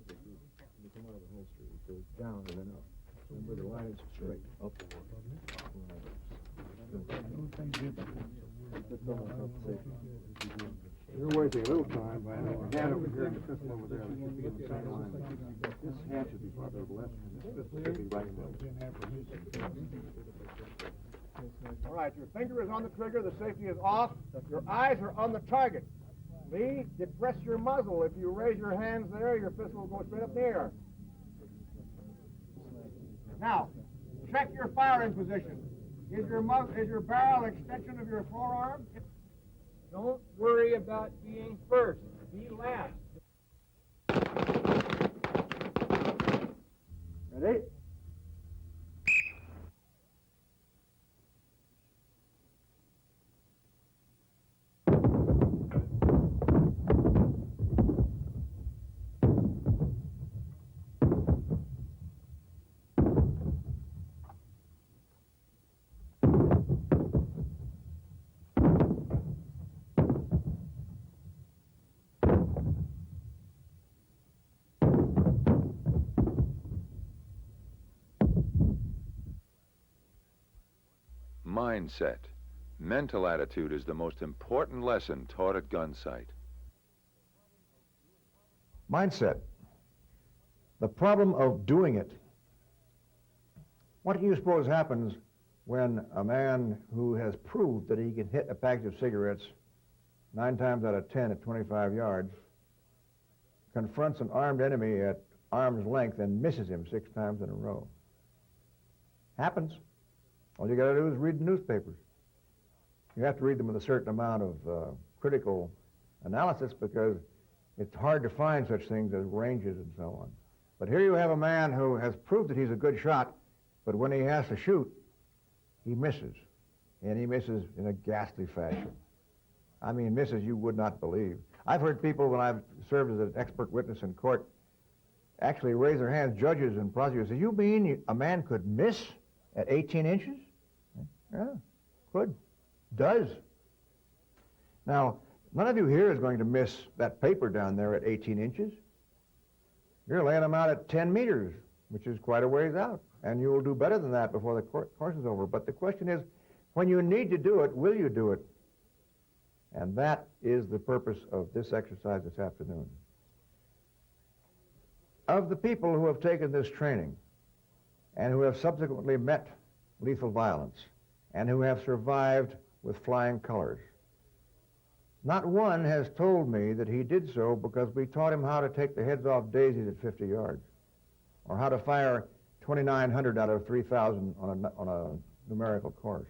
You come out of the holster. It goes down and then up. Remember, the line is straight. Upward. You're wasting a little time by having your hand over here and the pistol over there. This should be in the same line. This hand should be farther to the left, and this pistol should be right in there. All right, your finger is on the trigger, the safety is off, your eyes are on the target. Lee, depress your muzzle. If you raise your hands there, your pistol will go straight up in the air. Now, check your firing position. Is your barrel an extension of your forearm? Don't worry about being first. Be last. Ready? Mindset. Mental attitude is the most important lesson taught at gun sight. Mindset. The problem of doing it. What do you suppose happens when a man who has proved that he can hit a package of cigarettes 9 times out of 10 at 25 yards confronts an armed enemy at arm's length and misses him 6 times in a row? Happens. All you got to do is read the newspapers. You have to read them with a certain amount of critical analysis because it's hard to find such things as ranges and so on. But here you have a man who has proved that he's a good shot, but when he has to shoot, he misses. And he misses in a ghastly fashion. I mean, misses you would not believe. I've heard people, when I've served as an expert witness in court, actually raise their hands, judges and prosecutors, say, you mean a man could miss at 18 inches? Yeah, could. Does. Now, none of you here is going to miss that paper down there at 18 inches. You're laying them out at 10 meters, which is quite a ways out. And you will do better than that before the course is over. But the question is, when you need to do it, will you do it? And that is the purpose of this exercise this afternoon. Of the people who have taken this training and who have subsequently met lethal violence and who have survived with flying colors, not one has told me that he did so because we taught him how to take the heads off daisies at 50 yards or how to fire 2,900 out of 3,000 on a numerical course.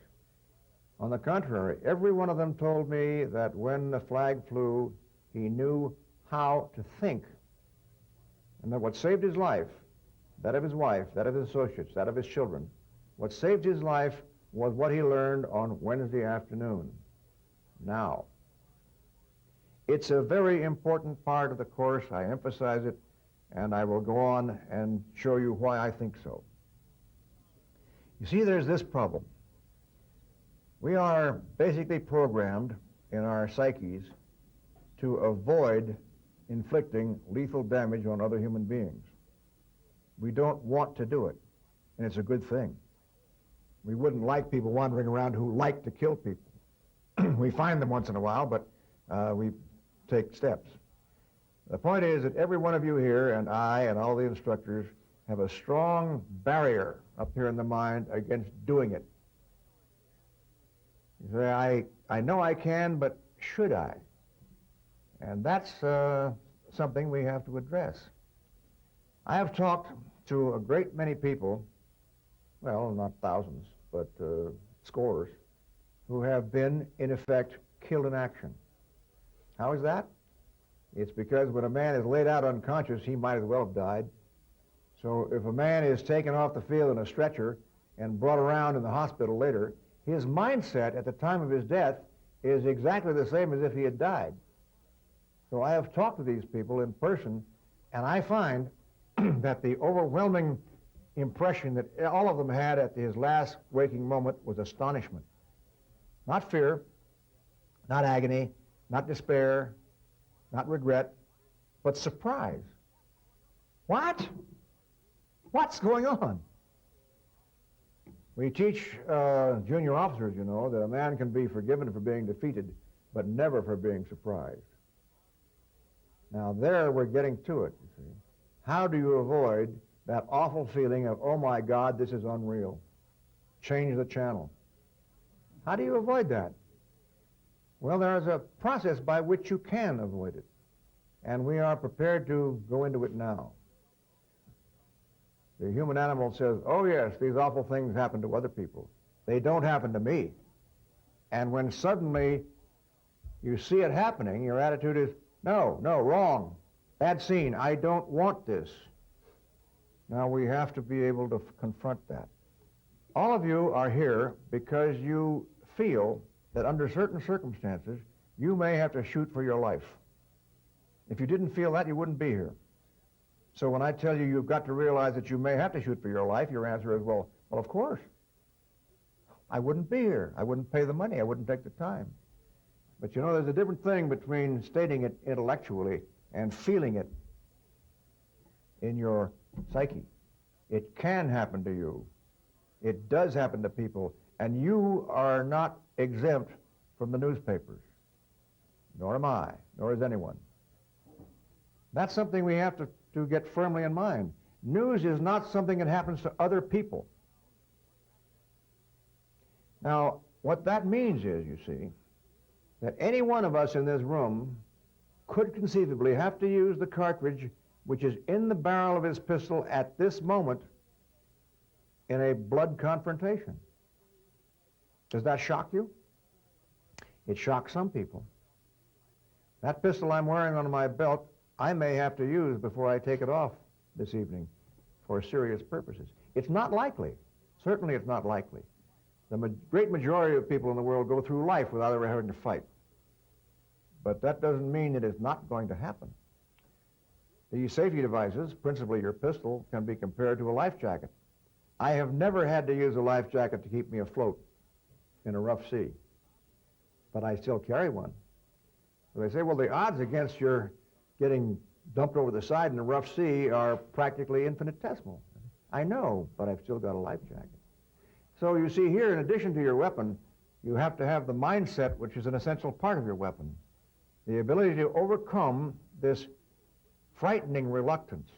On the contrary, every one of them told me that when the flag flew, he knew how to think, and that what saved his life, that of his wife, that of his associates, that of his children, what saved his life was what he learned on Wednesday afternoon. Now, it's a very important part of the course. I emphasize it, and I will go on and show you why I think so. You see, there's this problem. We are basically programmed in our psyches to avoid inflicting lethal damage on other human beings. We don't want to do it, and it's a good thing. We wouldn't like people wandering around who like to kill people. We find them once in a while, but we take steps. The point is that every one of you here and I and all the instructors have a strong barrier up here in the mind against doing it. You say, I know I can, but should I? And that's something we have to address. I have talked to a great many people, well, not thousands, but scores, who have been, in effect, killed in action. How is that? It's because when a man is laid out unconscious, he might as well have died. So if a man is taken off the field in a stretcher and brought around in the hospital later, his mindset at the time of his death is exactly the same as if he had died. So I have talked to these people in person, and I find that the overwhelming impression that all of them had at his last waking moment was astonishment. Not fear, not agony, not despair, not regret, but surprise. What? What's going on? We teach junior officers, you know, that a man can be forgiven for being defeated, but never for being surprised. Now there we're getting to it, you see. How do you avoid that awful feeling of, oh my God, this is unreal? Change the channel. How do you avoid that? Well, there's a process by which you can avoid it, and we are prepared to go into it now. The human animal says, oh yes, these awful things happen to other people. They don't happen to me. And when suddenly you see it happening, your attitude is, no, wrong, bad scene, I don't want this. Now we have to be able to confront that. All of you are here because you feel that under certain circumstances, you may have to shoot for your life. If you didn't feel that, you wouldn't be here. So when I tell you you've got to realize that you may have to shoot for your life, your answer is, well, of course. I wouldn't be here. I wouldn't pay the money. I wouldn't take the time. But you know, there's a different thing between stating it intellectually and feeling it in your psyche. It can happen to you. It does happen to people. And you are not exempt from the newspapers. Nor am I. Nor is anyone. That's something we have to get firmly in mind. News is not something that happens to other people. Now, what that means is, you see, that any one of us in this room could conceivably have to use the cartridge which is in the barrel of his pistol at this moment in a blood confrontation. Does that shock you? It shocks some people. That pistol I'm wearing on my belt, I may have to use before I take it off this evening for serious purposes. It's not likely. Certainly it's not likely. The great majority of people in the world go through life without ever having to fight. But that doesn't mean it is not going to happen. These safety devices, principally your pistol, can be compared to a life jacket. I have never had to use a life jacket to keep me afloat in a rough sea, but I still carry one. So they say, well, the odds against your getting dumped over the side in a rough sea are practically infinitesimal. I know, but I've still got a life jacket. So you see here, in addition to your weapon, you have to have the mindset, which is an essential part of your weapon. The ability to overcome this frightening reluctance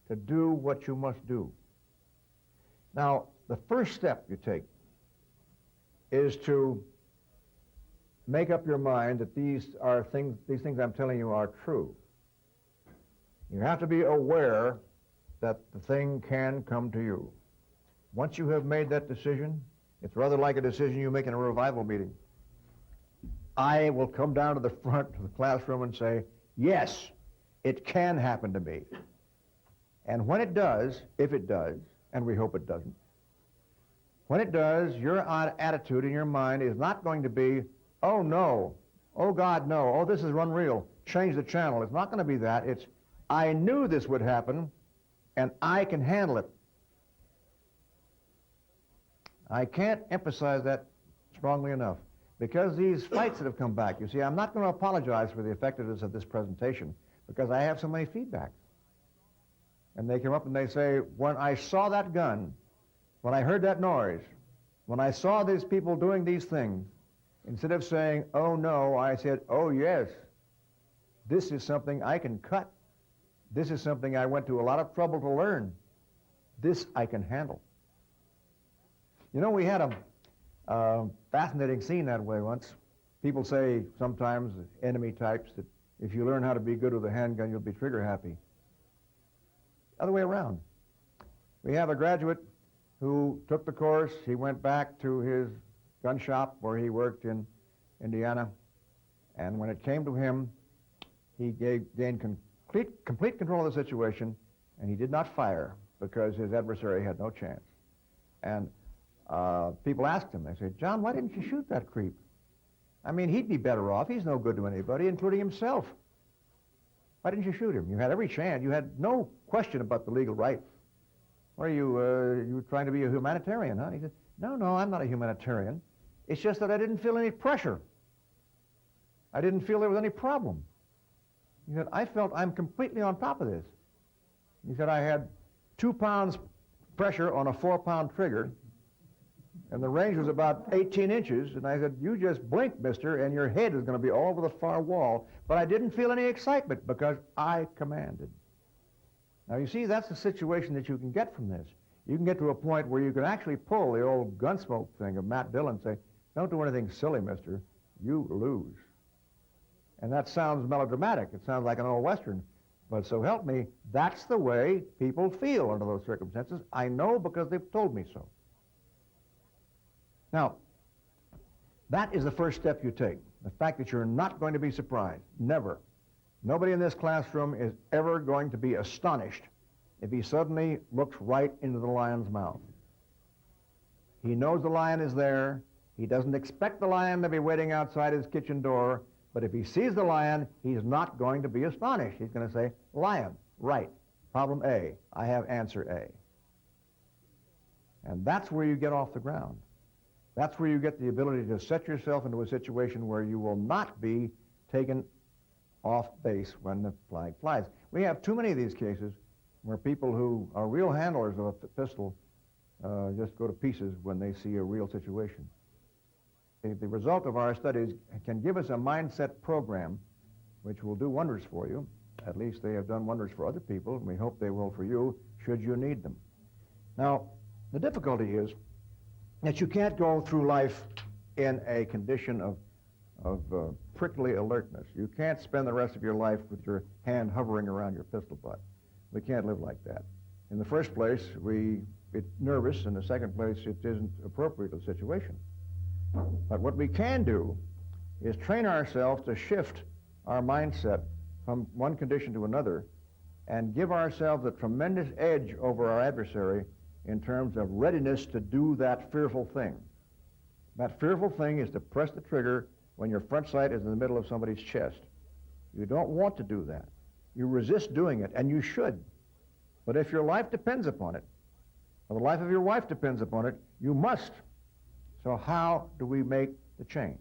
to do what you must do. Now, the first step you take is to make up your mind that these things I'm telling you are true. You have to be aware that the thing can come to you. Once you have made that decision, it's rather like a decision you make in a revival meeting. I will come down to the front of the classroom and say, yes, it can happen to me. And when it does, if it does, and we hope it doesn't, when it does, your attitude in your mind is not going to be, oh no, oh God, no, oh this is unreal, change the channel. It's not going to be that. It's, I knew this would happen, and I can handle it. I can't emphasize that strongly enough, because these fights that have come back, you see, I'm not going to apologize for the effectiveness of this presentation, because I have so many feedbacks. And they come up and they say, when I saw that gun, when I heard that noise, when I saw these people doing these things, instead of saying, oh no, I said, oh yes, this is something I can cut. This is something I went to a lot of trouble to learn. This I can handle. You know, we had a fascinating scene that way once. People say sometimes, enemy types, that if you learn how to be good with a handgun, you'll be trigger happy. Other way around. We have a graduate who took the course. He went back to his gun shop where he worked in Indiana, and when it came to him, he gained complete control of the situation, and he did not fire because his adversary had no chance. And people asked him, they said, John, why didn't you shoot that creep? I mean, he'd be better off. He's no good to anybody, including himself. Why didn't you shoot him? You had every chance. You had no question about the legal right. Or you were trying to be a humanitarian, huh? And he said, no, I'm not a humanitarian. It's just that I didn't feel any pressure. I didn't feel there was any problem. He said, I felt I'm completely on top of this. He said, I had 2 pounds pressure on a 4-pound trigger, and the range was about 18 inches. And I said, you just blink, mister, and your head is going to be all over the far wall. But I didn't feel any excitement because I commanded. Now, you see, that's the situation that you can get from this. You can get to a point where you can actually pull the old Gunsmoke thing of Matt Dillon and say, don't do anything silly, mister. You lose. And that sounds melodramatic. It sounds like an old Western. But so help me, that's the way people feel under those circumstances. I know because they've told me so. Now, that is the first step you take. The fact that you're not going to be surprised. Never. Nobody in this classroom is ever going to be astonished if he suddenly looks right into the lion's mouth. He knows the lion is there. He doesn't expect the lion to be waiting outside his kitchen door. But if he sees the lion, he's not going to be astonished. He's going to say, lion, right, problem A. I have answer A. And that's where you get off the ground. That's where you get the ability to set yourself into a situation where you will not be taken off base when the flag flies. We have too many of these cases where people who are real handlers of a pistol just go to pieces when they see a real situation. The result of our studies can give us a mindset program which will do wonders for you. At least they have done wonders for other people, and we hope they will for you should you need them. Now, the difficulty is that you can't go through life in a condition of prickly alertness. You can't spend the rest of your life with your hand hovering around your pistol butt. We can't live like that. In the first place, it's nervous. In the second place, it isn't appropriate to the situation. But what we can do is train ourselves to shift our mindset from one condition to another and give ourselves a tremendous edge over our adversary in terms of readiness to do that fearful thing. That fearful thing is to press the trigger when your front sight is in the middle of somebody's chest. You don't want to do that. You resist doing it, and you should. But if your life depends upon it, or the life of your wife depends upon it, you must. So how do we make the change?